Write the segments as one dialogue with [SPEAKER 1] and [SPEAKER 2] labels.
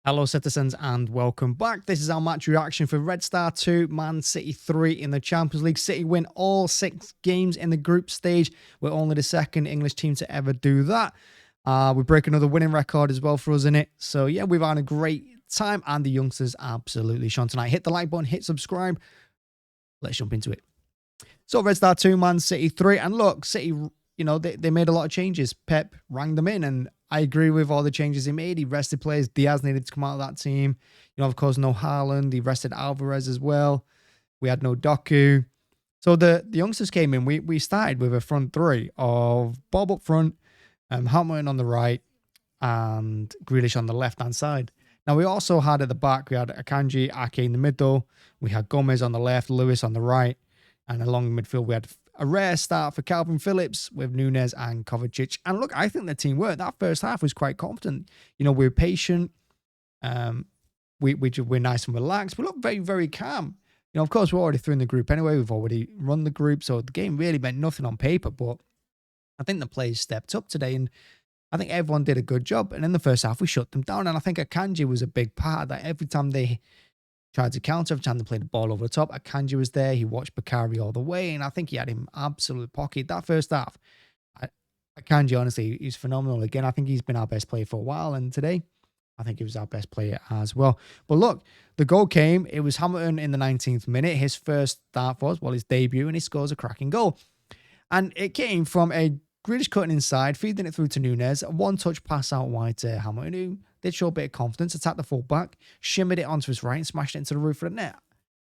[SPEAKER 1] Hello, citizens, and welcome back. This is our match reaction for Red Star 2, Man City 3 in the Champions League. City win all 6 games in the group stage. We're only the second English team to ever do that. We break another winning record as well for us in it. So, yeah, we've had a great time, and the youngsters absolutely shone tonight. Hit the like button, hit subscribe. Let's jump into it. So, Red Star 2, Man City 3. And look, City, they made a lot of changes. Pep rang them in, and I agree with all the changes he made. He rested players. Diaz needed to come out of that team. Of course, no Haaland. He rested Alvarez as well. We had no Doku. So the youngsters came in. We started with a front three of Bobb up front, Hamilton on the right, and Grealish on the left-hand side. Now, we also had at the back, we had Akanji, Ake in the middle. We had Gomez on the left, Lewis on the right. And along the midfield, we had a rare start for Calvin Phillips with Nunes and Kovacic. And look, I think the team worked. That first half was quite confident. We were patient. We're nice and relaxed. We looked very, very calm. Of course, we're already through in the group anyway. We've already run the group. So the game really meant nothing on paper. But I think the players stepped up today. And I think everyone did a good job. And in the first half, we shut them down. And I think Akanji was a big part of that. Every time they tried to counter, every time they played the ball over the top, Akanji was there. He watched Bakary all the way, and I think he had him absolute pocket. That first half, Akanji, honestly, he's phenomenal. Again, I think he's been our best player for a while, and today, I think he was our best player as well. But look, the goal came. It was Hamilton in the 19th minute. His first start was, his debut, and he scores a cracking goal. And it came from a Grealish cutting inside, feeding it through to Nunes, a one-touch pass out wide to Hamilton, who did show a bit of confidence, attacked the full-back, shimmered it onto his right and smashed it into the roof of the net.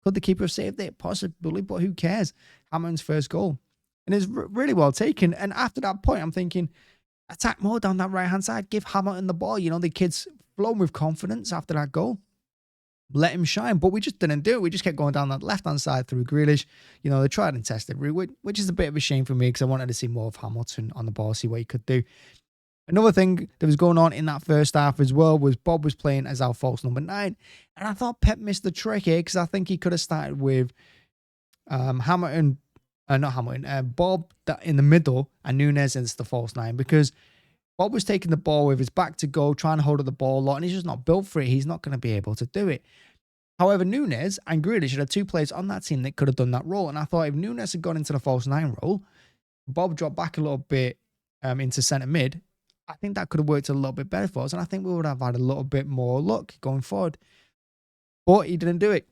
[SPEAKER 1] Could the keeper have saved it? Possibly, but who cares? Hamilton's first goal. And it's really well taken. And after that point, I'm thinking, attack more down that right-hand side. Give Hamilton the ball. The kid's flown with confidence after that goal. Let him shine. But we just didn't do it. We just kept going down that left-hand side through Grealish. They tried and tested, which is a bit of a shame for me because I wanted to see more of Hamilton on the ball, see what he could do. Another thing that was going on in that first half as well was Bobb was playing as our false number 9. And I thought Pep missed the trick here because I think he could have started with Bobb in the middle and Nunes as the false 9, because Bobb was taking the ball with his back to goal, trying to hold up the ball a lot, and he's just not built for it. He's not going to be able to do it. However, Nunes and Grealish had 2 players on that team that could have done that role. And I thought if Nunes had gone into the false 9 role, Bobb dropped back a little bit into centre mid, I think that could have worked a little bit better for us. And I think we would have had a little bit more luck going forward. But he didn't do it.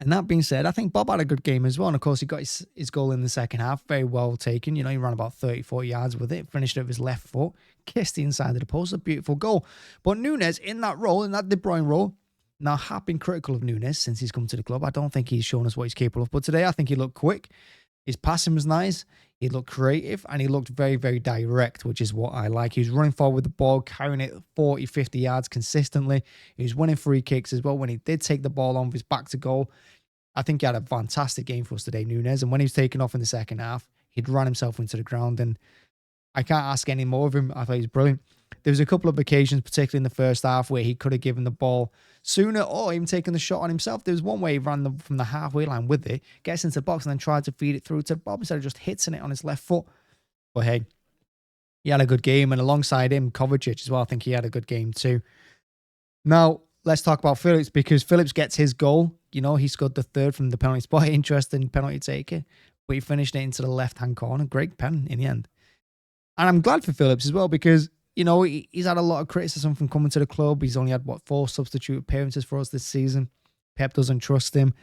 [SPEAKER 1] And that being said, I think Bobb had a good game as well. And of course, he got his goal in the second half. Very well taken. He ran about 30, 40 yards with it. Finished it with his left foot. Kissed the inside of the post. A beautiful goal. But Nunes in that role, in that De Bruyne role, now have been critical of Nunes since he's come to the club. I don't think he's shown us what he's capable of. But today, I think he looked quick. His passing was nice. He looked creative and he looked very, very direct, which is what I like. He was running forward with the ball, carrying it 40, 50 yards consistently. He was winning free kicks as well when he did take the ball on with his back to goal. I think he had a fantastic game for us today, Nunes. And when he was taken off in the second half, he'd run himself into the ground. And I can't ask any more of him. I thought he was brilliant. There was a couple of occasions, particularly in the first half, where he could have given the ball sooner or even taken the shot on himself. There was one way he ran from the halfway line with it, gets into the box and then tried to feed it through to Bobb instead of just hitting it on his left foot. But hey, he had a good game. And alongside him, Kovacic as well. I think he had a good game too. Now, let's talk about Phillips, because Phillips gets his goal. He scored the third from the penalty spot. Interesting penalty taker. But he finished it into the left-hand corner. Great pen in the end. And I'm glad for Phillips as well, because he's had a lot of criticism from coming to the club. He's only had, 4 substitute appearances for us this season. Pep doesn't trust him.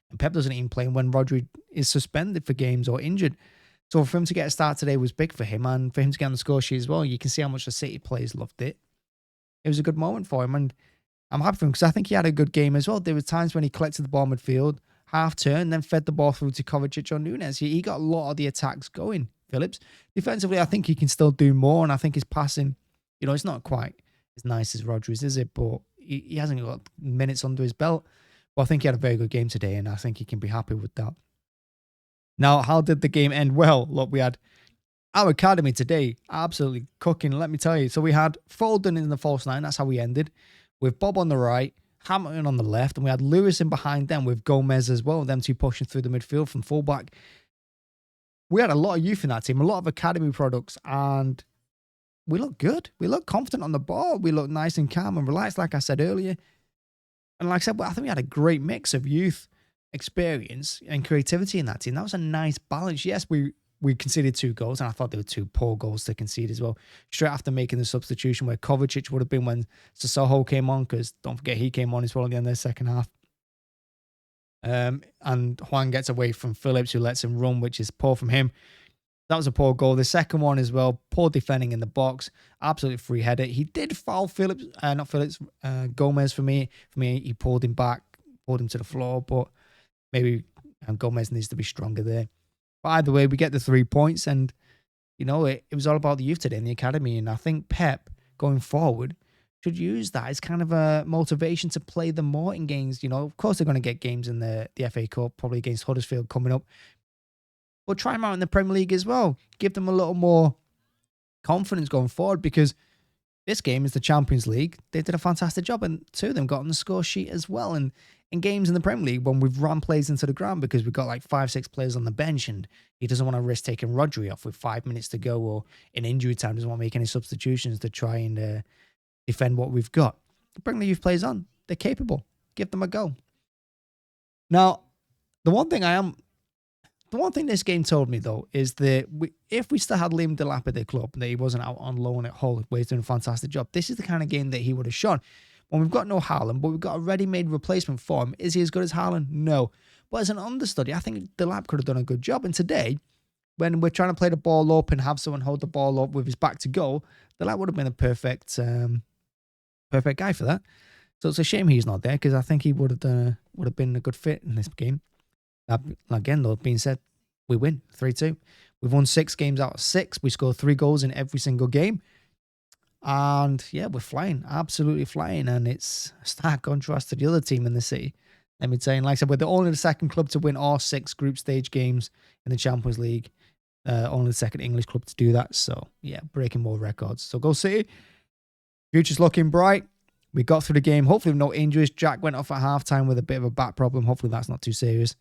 [SPEAKER 1] And Pep doesn't even play him when Rodri is suspended for games or injured. So for him to get a start today was big for him. And for him to get on the score sheet as well, you can see how much the City players loved it. It was a good moment for him. And I'm happy for him because I think he had a good game as well. There were times when he collected the ball midfield, half turn, then fed the ball through to Kovacic or Nunes. He got a lot of the attacks going, Phillips. Defensively, I think he can still do more. And I think his passing, it's not quite as nice as Rodri's, is it? But he hasn't got minutes under his belt. But I think he had a very good game today, and I think he can be happy with that. Now, how did the game end? Well, look, we had our academy today absolutely cooking, let me tell you. So we had Foden in the false 9. That's how we ended. With Bobb on the right, Hamilton on the left, and we had Lewis in behind them with Gomez as well, them 2 pushing through the midfield from fullback. We had a lot of youth in that team, a lot of academy products, and we look good. We look confident on the ball. We look nice and calm and relaxed, like I said earlier. And like I said, I think we had a great mix of youth, experience, and creativity in that team. That was a nice balance. Yes, we conceded 2 goals, and I thought there were 2 poor goals to concede as well. Straight after making the substitution where Kovacic would have been when Sissoko came on, because don't forget he came on as well at the end of the second half. And Juan gets away from Phillips, who lets him run, which is poor from him. That was a poor goal. The second one as well, poor defending in the box, absolute free header. He did foul Gomez for me. For me, he pulled him back, pulled him to the floor, but maybe Gomez needs to be stronger there. But either way, we get the 3 points, and it was all about the youth today in the academy. And I think Pep, going forward, should use that as kind of a motivation to play them more in games. Of course, they're going to get games in the FA Cup, probably against Huddersfield coming up. But try them out in the Premier League as well. Give them a little more confidence going forward, because this game is the Champions League. They did a fantastic job, and 2 of them got on the score sheet as well. And in games in the Premier League, when we've run players into the ground because we've got like 5-6 players on the bench, and he doesn't want to risk taking Rodri off with 5 minutes to go, or in injury time doesn't want to make any substitutions to try and defend what we've got. Bring the youth players on. They're capable. Give them a go. Now, the one thing this game told me, though, is that if we still had Liam Delap at the club, that he wasn't out on loan at Hull, where he's doing a fantastic job, this is the kind of game that he would have shown. When we've got no Haaland, but we've got a ready-made replacement for him, is he as good as Haaland? No. But as an understudy, I think Delap could have done a good job. And today, when we're trying to play the ball up and have someone hold the ball up with his back to goal, Delap would have been a perfect guy for that. So it's a shame he's not there, because I think he would have been a good fit in this game. Again, though, being said, we win 3-2. We've won 6 games out of 6. We scored 3 goals in every single game. And yeah, we're flying, absolutely flying. And it's a stark contrast to the other team in the city. Let me tell you, like I said, we're only the second club to win all 6 group stage games in the Champions League. Only the second English club to do that. So yeah, breaking more records. So go City. Future's looking bright. We got through the game, hopefully with no injuries. Jack went off at halftime with a bit of a back problem. Hopefully that's not too serious.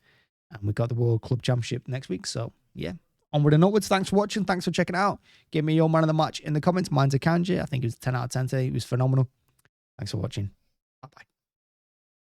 [SPEAKER 1] And we got the World Club Championship next week. So, yeah, onward and upwards. Thanks for watching. Thanks for checking it out. Give me your man of the match in the comments. Mine's Akanji. I think he was 10 out of 10 today. He was phenomenal. Thanks for watching. Bye-bye.